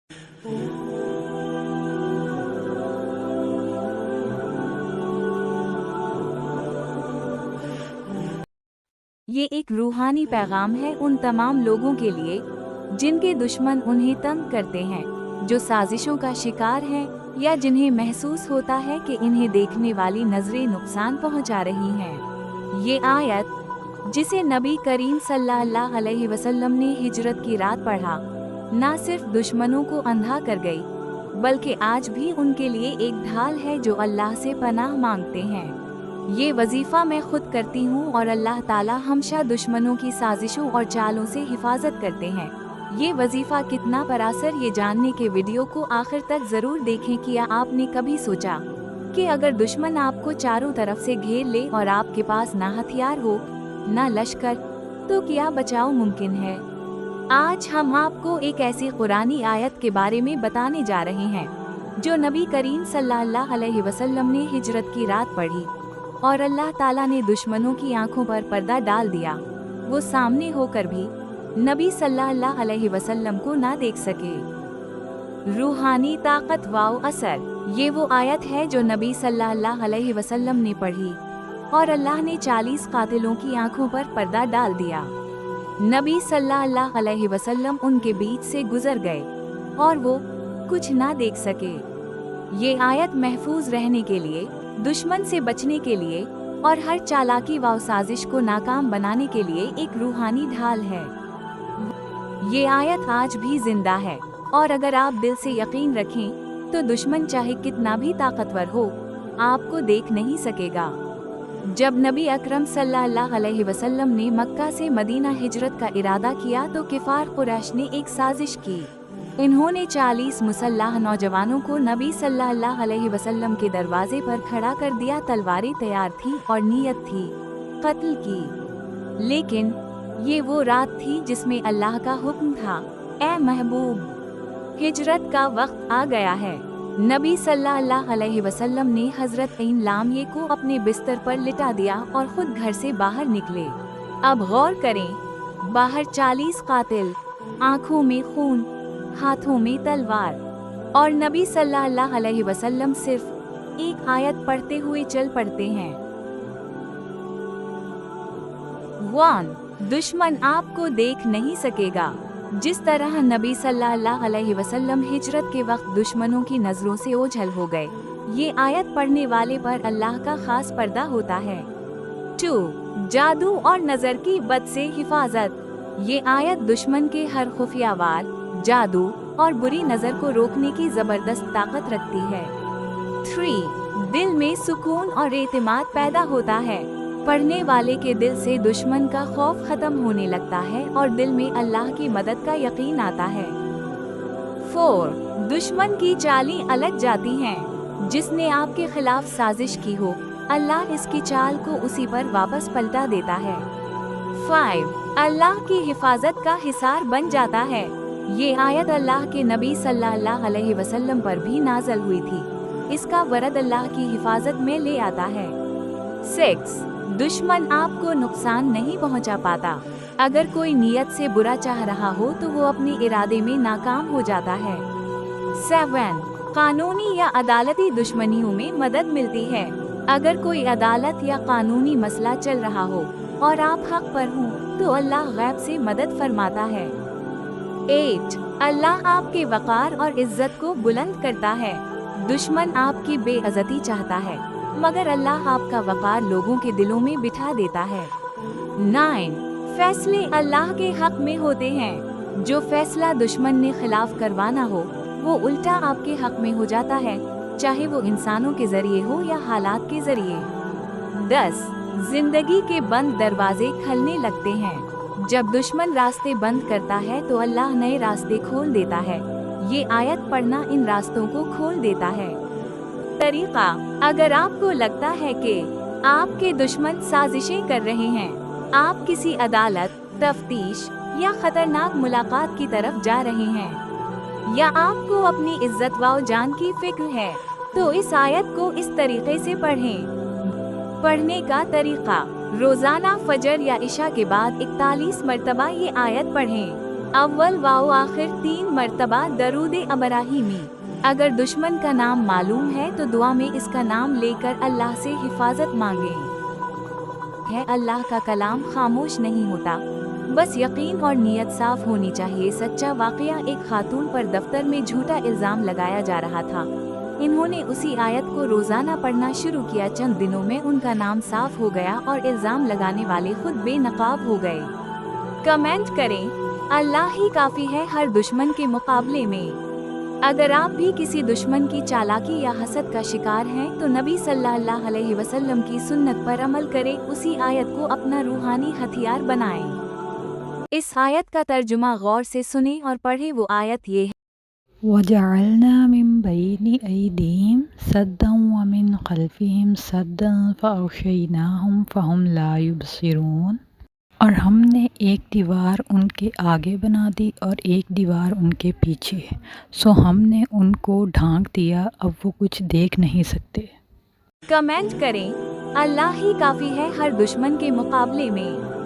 ये एक रूहानी पैगाम है उन तमाम लोगों के लिए जिनके दुश्मन उन्हें तंग करते हैं, जो साजिशों का शिकार हैं या जिन्हें महसूस होता है कि इन्हें देखने वाली नजरें नुकसान पहुंचा रही हैं। ये आयत, जिसे नबी करीम सल्लल्लाहु अलैहि वसल्लम ने हिजरत की रात पढ़ा, न सिर्फ दुश्मनों को अंधा कर गई, बल्कि आज भी उनके लिए एक ढाल है जो अल्लाह से पनाह मांगते हैं। ये वजीफा मैं खुद करती हूँ और अल्लाह ताला हमेशा दुश्मनों की साजिशों और चालों से हिफाजत करते हैं। ये वजीफा कितना परासर, ये जानने के वीडियो को आखिर तक जरूर देखें। क्या आपने कभी सोचा कि अगर दुश्मन आपको चारों तरफ से घेर ले और आपके पास ना हथियार हो, ना लश्कर, तो क्या बचाव मुमकिन है? आज हम आपको एक ऐसी कुरानी आयत के बारे में बताने जा रहे हैं जो नबी करीम सल्लल्लाहु अलैहि वसल्लम ने हिजरत की रात पढ़ी और अल्लाह ताला ने दुश्मनों की आंखों पर पर्दा डाल दिया। वो सामने होकर भी नबी सल्लल्लाहु अलैहि वसल्लम को ना देख सके। रूहानी ताकत व असर। ये वो आयत है जो नबी सल्लल्लाहु अलैहि वसल्लम ने पढ़ी और अल्लाह ने 40 कातिलों की आंखों पर पर्दा डाल दिया। नबी सल्लल्लाहु अलैहि वसल्लम उनके बीच से गुजर गए और वो कुछ ना देख सके। ये आयत महफूज रहने के लिए, दुश्मन से बचने के लिए और हर चालाकी व साजिश को नाकाम बनाने के लिए एक रूहानी ढाल है। ये आयत आज भी जिंदा है और अगर आप दिल से यकीन रखें तो दुश्मन चाहे कितना भी ताकतवर हो, आपको देख नहीं सकेगा। जब नबी अकरम सल्लल्लाहु अलैहि वसल्लम ने मक्का से मदीना हिजरत का इरादा किया तो किफार कुरैश ने एक साजिश की। इन्होंने 40 मुसल्लाह नौजवानों को नबी सल्लल्लाहु अलैहि वसल्लम के दरवाजे पर खड़ा कर दिया। तलवारें तैयार थी और नीयत थी कत्ल की। लेकिन ये वो रात थी जिसमें अल्लाह का हुक्म था, ए महबूब, हिजरत का वक्त आ गया है। नबी सल्लल्लाहु अलैहि वसल्लम ने हजरत ऐन लामिये को अपने बिस्तर पर लिटा दिया और खुद घर से बाहर निकले। अब गौर करें, बाहर 40 कातिल, आँखों में खून, हाथों में तलवार, और नबी सल्लल्लाहु अलैहि वसल्लम सिर्फ एक आयत पढ़ते हुए चल पड़ते हैं। 1. दुश्मन आपको देख नहीं सकेगा। जिस तरह नबी सल्लल्लाहु अलैहि वसल्लम हिजरत के वक्त दुश्मनों की नजरों से ओझल हो गए, ये आयत पढ़ने वाले पर अल्लाह का खास पर्दा होता है। 2. जादू और नजर की बद से हिफाजत। ये आयत दुश्मन के हर खुफिया वार, जादू और बुरी नजर को रोकने की जबरदस्त ताकत रखती है। 3. दिल में सुकून और एतमाद पैदा होता है। पढ़ने वाले के दिल से दुश्मन का खौफ खत्म होने लगता है और दिल में अल्लाह की मदद का यकीन आता है। 4. दुश्मन की चालें अलग जाती हैं। जिसने आपके खिलाफ साजिश की हो, अल्लाह इसकी चाल को उसी पर वापस पलटा देता है। 5. अल्लाह की हिफाजत का हिसार बन जाता है। ये आयत अल्लाह के नबी सल्लल्लाहु अलैहि वसल्लम पर भी नाज़िल हुई थी। इसका वरद अल्लाह की हिफाजत में ले आता है। 6. दुश्मन आपको नुकसान नहीं पहुंचा पाता। अगर कोई नियत से बुरा चाह रहा हो तो वो अपने इरादे में नाकाम हो जाता है। 7. कानूनी या अदालती दुश्मनियों में मदद मिलती है। अगर कोई अदालत या कानूनी मसला चल रहा हो और आप हक पर हों तो अल्लाह गैब से मदद फरमाता है। 8. अल्लाह आपके वक़ार और इज्जत को बुलंद करता है। दुश्मन आपकी बेइज्जती चाहता है, मगर अल्लाह आपका वक़ार लोगों के दिलों में बिठा देता है। 9. फैसले अल्लाह के हक में होते हैं। जो फैसला दुश्मन ने खिलाफ करवाना हो, वो उल्टा आपके हक में हो जाता है, चाहे वो इंसानों के जरिए हो या हालात के जरिए। 10. जिंदगी के बंद दरवाजे खुलने लगते हैं। जब दुश्मन रास्ते बंद करता है तो अल्लाह नए रास्ते खोल देता है। ये आयत पढ़ना इन रास्तों को खोल देता है। तरीका: अगर आपको लगता है कि आपके दुश्मन साजिशें कर रहे हैं, आप किसी अदालत, तफ्तीश या खतरनाक मुलाकात की तरफ जा रहे हैं, या आपको अपनी इज्जत व जान की फिक्र है, तो इस आयत को इस तरीके से पढ़ें। पढ़ने का तरीका: रोजाना फजर या इशा के बाद 41 मरतबा ये आयत पढ़ें। अव्वल वाओ आखिर 3 मर्तबा दरूद इब्राहिमी। अगर दुश्मन का नाम मालूम है तो दुआ में इसका नाम लेकर अल्लाह से हिफाजत मांगें। है अल्लाह का कलाम खामोश नहीं होता, बस यकीन और नीयत साफ होनी चाहिए। सच्चा वाकया, एक खातून पर दफ्तर में झूठा इल्ज़ाम लगाया जा रहा था। इन्होंने उसी आयत को रोज़ाना पढ़ना शुरू किया। चंद दिनों में उनका नाम साफ हो गया और इल्ज़ाम लगाने वाले खुद बेनकाब हो गए। कमेंट करें, अल्लाह ही काफ़ी है हर दुश्मन के मुकाबले में। अगर आप भी किसी दुश्मन की चालाकी या हसद का शिकार हैं तो नबी सल्लल्लाहु अलैहि वसल्लम की सुन्नत पर अमल करें, उसी आयत को अपना रूहानी हथियार बनाएं। इस आयत का तर्जुमा गौर से सुने और पढ़े। वो आयत ये है, वजअलना मिन बैनि ऐदीहिम सद्दन व मिन खल्फिहिम सद्दन फअग़शयनाहुम फहुम ला युबसिरून। और हमने एक दीवार उनके आगे बना दी और एक दीवार उनके पीछे, सो हमने उनको ढांक दिया, अब वो कुछ देख नहीं सकते। कमेंट करें, अल्लाह ही काफ़ी है हर दुश्मन के मुकाबले में।